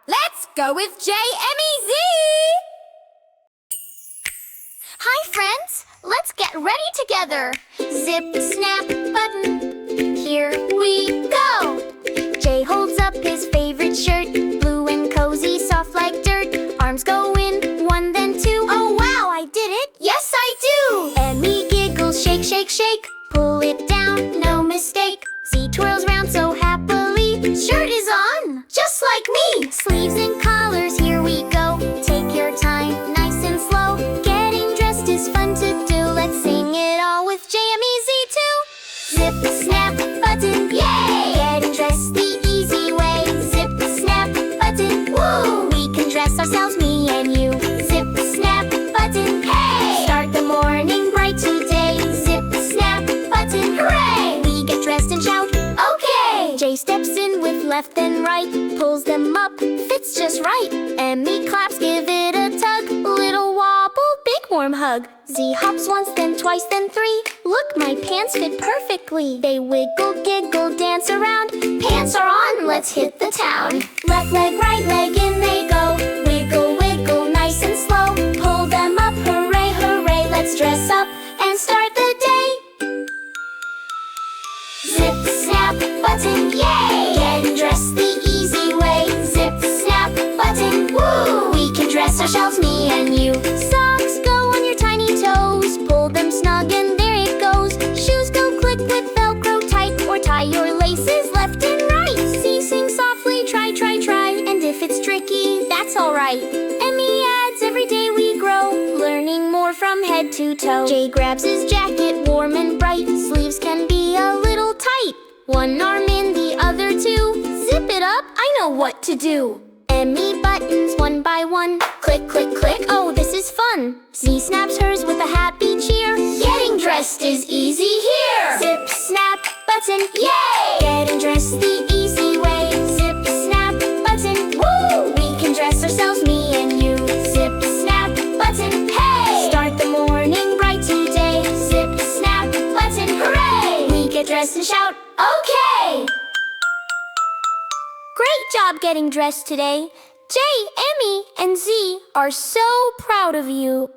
Let's go with Jay Emmy Zee! Hi friends, let's get ready together. Zip, snap, button, here we go. Jay holds up his favorite shirt, blue and cozy, soft like dirt. Arms go in, one then two. Oh wow, I did it! Yes, I do! Emmy giggles, shake, shake, shake. Pull it down, no mistake. Zee twirls round so happily. Shirt is on, just like me. Sleeves and collars, here we go. Take your time, nice and slow. Getting dressed is fun to do. Let's sing it all with Jay Emmy Zee too. Zip, snap, button, yay! Getting dressed the easy way. Zip, snap, button, woo! We can dress ourselves, me and you. Zip, snap, button, hey! Start the morning bright today. Zip, snap, button, hooray! We get dressed and shout, okay! Jay steps in with left and right, pulls them up, fits just right. Emmy claps, give it a tug, little wobble, big warm hug. Zee hops once, then twice, then three. Look, my pants fit perfectly. They wiggle, giggle, dance around. Pants are on, let's hit the town. Left leg, right leg, in they go. Wiggle, wiggle, nice and slow. Pull them up, hooray, hooray. Let's dress up and start the day. Zip, snap, button, yay! Getting dressed the easy way. Zip, snap, button, woo! We can dress ourselves, me and you. Socks go on your tiny toes. Pull them snug and there it goes. Shoes go click with Velcro tight, or tie your laces left and right. See, sing softly, try, try, try. And if it's tricky, that's alright. Emmy adds, every day we grow, learning more from head to toe. Jay grabs his jacket, warm and bright. Sleeves can be a little tight. One arm in, the other two. Zip it up, I know what to do. Emmy buttons one by one. Click, click, click, oh this is fun. Zee snaps hers with a happy cheer. Getting dressed is easy here. Zip, snap, button, yay! Getting dressed the easy way. Zip, snap, button, woo! We can dress ourselves, me and you. Zip, snap, button, hey! Start the morning bright today. Zip, snap, button, hooray! We get dressed and shout, okay! Great job getting dressed today. Jay, Emmy, and Zee are so proud of you.